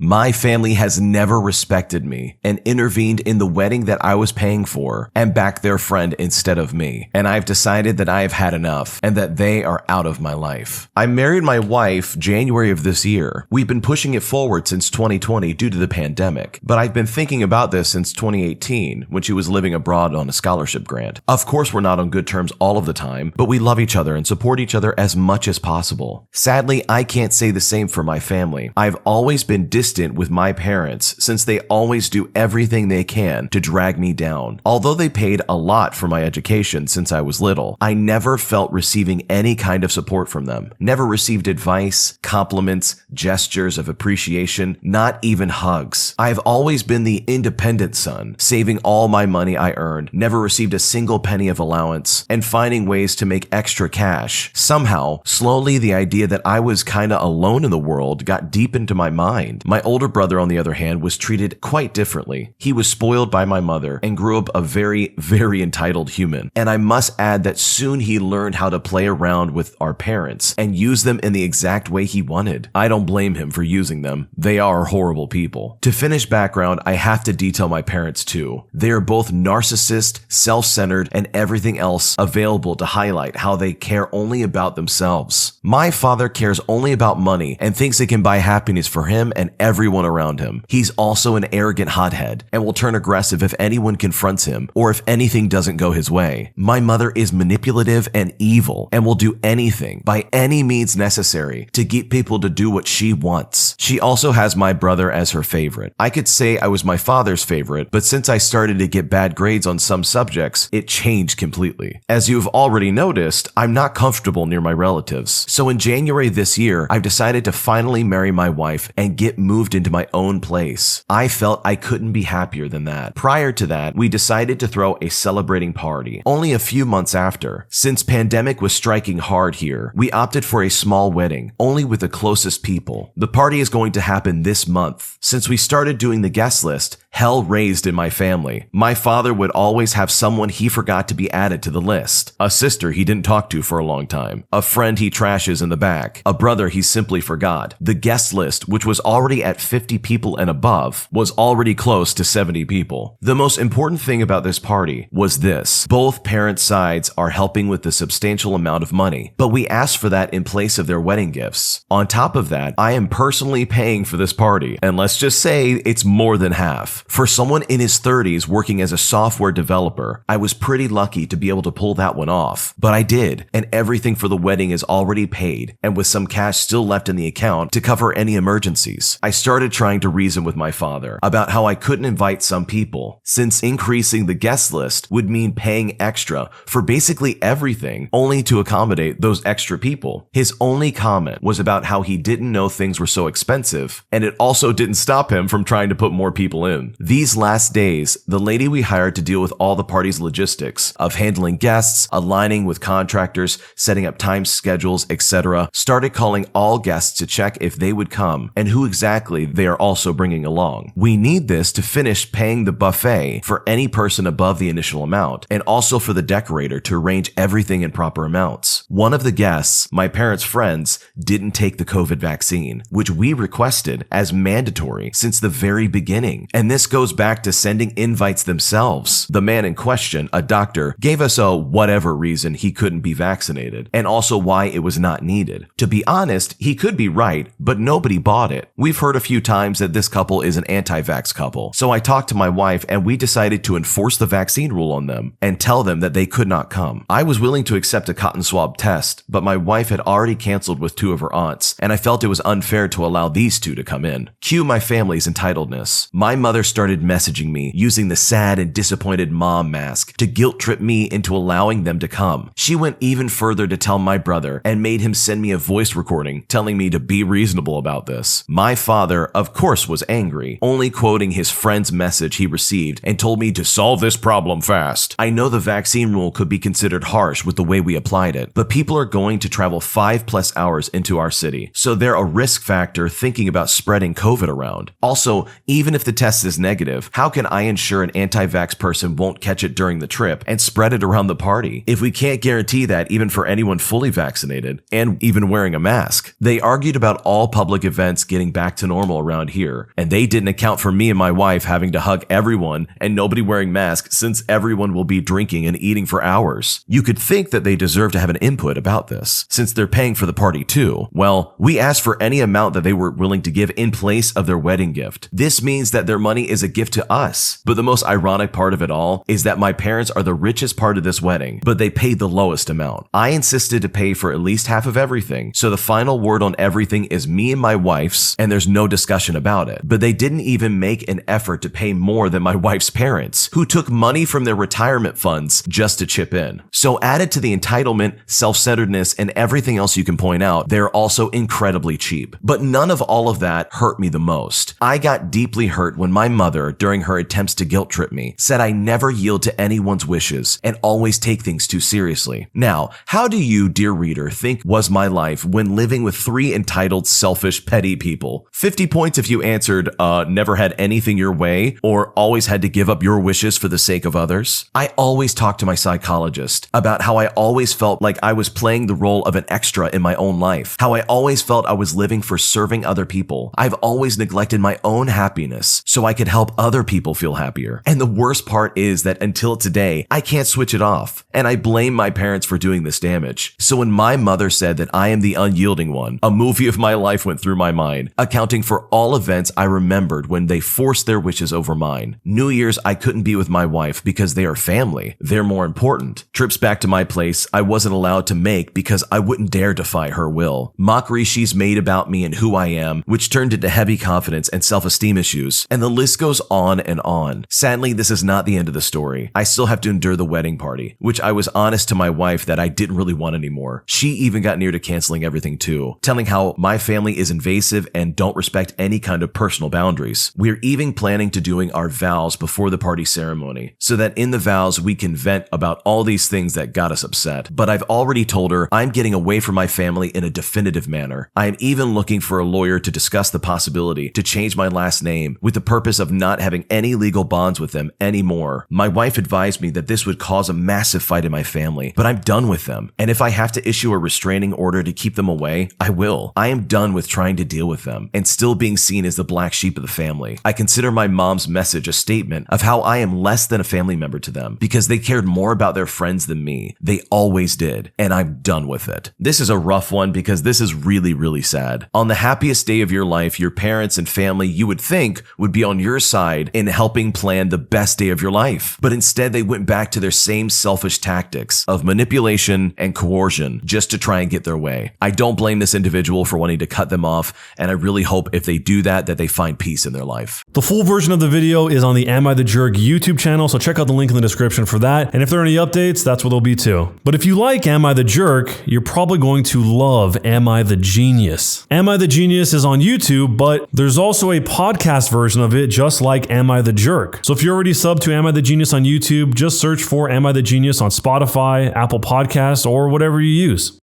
My family has never respected me and intervened in the wedding that I was paying for and backed their friend instead of me. And I've decided that I have had enough and that they are out of my life. I married my wife January of this year. We've been pushing it forward since 2020 due to the pandemic, but I've been thinking about this since 2018 when she was living abroad on a scholarship grant. Of course, we're not on good terms all of the time, but we love each other and support each other as much as possible. Sadly, I can't say the same for my family. I've always been distant with my parents since they always do everything they can to drag me down. Although they paid a lot for my education since I was little, I never felt receiving any kind of support from them. Never received advice, compliments, gestures of appreciation, not even hugs. I've always been the independent son, saving all my money I earned, never received a single penny of allowance, and finding ways to make extra cash. Somehow, slowly the idea that I was kinda alone in the world got deep into my mind. My older brother, on the other hand, was treated quite differently. He was spoiled by my mother and grew up a very, very entitled human. And I must add that soon he learned how to play around with our parents and use them in the exact way he wanted. I don't blame him for using them. They are horrible people. To finish background, I have to detail my parents too. They are both narcissist, self-centered, and everything else available to highlight how they care only about themselves. My father cares only about money and thinks it can buy happiness for him and everyone around him. He's also an arrogant hothead and will turn aggressive if anyone confronts him or if anything doesn't go his way. My mother is manipulative and evil and will do anything by any means necessary to get people to do what she wants. She also has my brother as her favorite. I could say I was my father's favorite, but since I started to get bad grades on some subjects, it changed completely. As you've already noticed, I'm not comfortable near my relatives. So in January this year, I've decided to finally marry my wife and get moved into my own place. I felt I couldn't be happier than that. Prior to that, we decided to throw a celebrating party only a few months after. Since pandemic was striking hard here, we opted for a small wedding, only with the closest people. The party is going to happen this month. Since we started doing the guest list, hell raised in my family. My father would always have someone he forgot to be added to the list. A sister he didn't talk to for a long time. A friend he trashes in the back. A brother he simply forgot. The guest list, which was already at 50 people and above, was already close to 70 people. The most important thing about this party was this. Both parent sides are helping with a substantial amount of money, but we asked for that in place of their wedding gifts. On top of that, I am personally paying for this party, and let's just say it's more than half. For someone in his 30s working as a software developer, I was pretty lucky to be able to pull that one off, but I did, and everything for the wedding is already paid, and with some cash still left in the account to cover any emergencies. I started trying to reason with my father about how I couldn't invite some people, since increasing the guest list would mean paying extra for basically everything only to accommodate those extra people. His only comment was about how he didn't know things were so expensive, and it also didn't stop him from trying to put more people in. These last days, the lady we hired to deal with all the party's logistics of handling guests, aligning with contractors, setting up time schedules, etc., started calling all guests to check if they would come and who exactly they are also bringing along. We need this to finish paying the buffet for any person above the initial amount, and also for the decorator to arrange everything in proper amounts. One of the guests, my parents' friends, didn't take the COVID vaccine, which we requested as mandatory since the very beginning. And this goes back to sending invites themselves. The man in question, a doctor, gave us a whatever reason he couldn't be vaccinated, and also why it was not needed. To be honest, he could be right, but nobody bought it. We've heard a few times that this couple is an anti-vax couple, so I talked to my wife and we decided to enforce the vaccine rule on them and tell them that they could not come. I was willing to accept a cotton swab test, but my wife had already canceled with two of her aunts, and I felt it was unfair to allow these two to come in. Cue my family's entitledness. My mother started messaging me using the sad and disappointed mom mask to guilt trip me into allowing them to come. She went even further to tell my brother and made him send me a voice recording telling me to be reasonable about this. My father, of course, was angry, only quoting his friend's message he received and told me to solve this problem fast. I know the vaccine rule could be considered harsh with the way we applied it, but people are going to travel 5+ hours into our city, so they're a risk factor thinking about spreading COVID around. Also, even if the test is is negative, how can I ensure an anti-vax person won't catch it during the trip and spread it around the party if we can't guarantee that even for anyone fully vaccinated and even wearing a mask? They argued about all public events getting back to normal around here, and they didn't account for me and my wife having to hug everyone and nobody wearing masks since everyone will be drinking and eating for hours. You could think that they deserve to have an input about this, since they're paying for the party too. Well, we asked for any amount that they were willing to give in place of their wedding gift. This means that their money is a gift to us. But the most ironic part of it all is that my parents are the richest part of this wedding, but they paid the lowest amount. I insisted to pay for at least half of everything, so the final word on everything is me and my wife's, and there's no discussion about it. But they didn't even make an effort to pay more than my wife's parents, who took money from their retirement funds just to chip in. So added to the entitlement, self-centeredness, and everything else you can point out, they're also incredibly cheap. But none of all of that hurt me the most. I got deeply hurt when my mother, during her attempts to guilt trip me, said I never yield to anyone's wishes and always take things too seriously. Now, how do you, dear reader, think was my life when living with 3 entitled, selfish, petty people? 50 points if you answered, never had anything your way, or always had to give up your wishes for the sake of others. I always talk to my psychologist about how I always felt like I was playing the role of an extra in my own life, how I always felt I was living for serving other people. I've always neglected my own happiness so I could help other people feel happier. And the worst part is that until today, I can't switch it off. And I blame my parents for doing this damage. So when my mother said that I am the unyielding one, a movie of my life went through my mind, accounting for all events I remembered when they forced their wishes over mine. New Year's, I couldn't be with my wife because they are family. They're more important. Trips back to my place, I wasn't allowed to make because I wouldn't dare defy her will. Mockery she's made about me and who I am, which turned into heavy confidence and self-esteem issues. And the list goes on and on. Sadly, this is not the end of the story. I still have to endure the wedding party, which I was honest to my wife that I didn't really want anymore. She even got near to canceling everything too, telling how my family is invasive and don't respect any kind of personal boundaries. We're even planning to doing our vows before the party ceremony, so that in the vows we can vent about all these things that got us upset. But I've already told her I'm getting away from my family in a definitive manner. I am even looking for a lawyer to discuss the possibility to change my last name with the purpose of not having any legal bonds with them anymore. My wife advised me that this would cause a massive fight in my family, but I'm done with them. And if I have to issue a restraining order to keep them away, I will. I am done with trying to deal with them and still being seen as the black sheep of the family. I consider my mom's message a statement of how I am less than a family member to them because they cared more about their friends than me. They always did, and I'm done with it. This is a rough one because this is really, really sad. On the happiest day of your life, your parents and family you would think would be on your side in helping plan the best day of your life. But instead, they went back to their same selfish tactics of manipulation and coercion just to try and get their way. I don't blame this individual for wanting to cut them off, and I really hope if they do that they find peace in their life. The full version of the video is on the Am I the Jerk YouTube channel, so check out the link in the description for that. And if there are any updates, that's what they'll be too. But if you like Am I the Jerk, you're probably going to love Am I the Genius. Am I the Genius is on YouTube, but there's also a podcast version of it just like Am I the Jerk. So if you're already subbed to Am I the Genius on YouTube, just search for Am I the Genius on Spotify, Apple Podcasts, or whatever you use.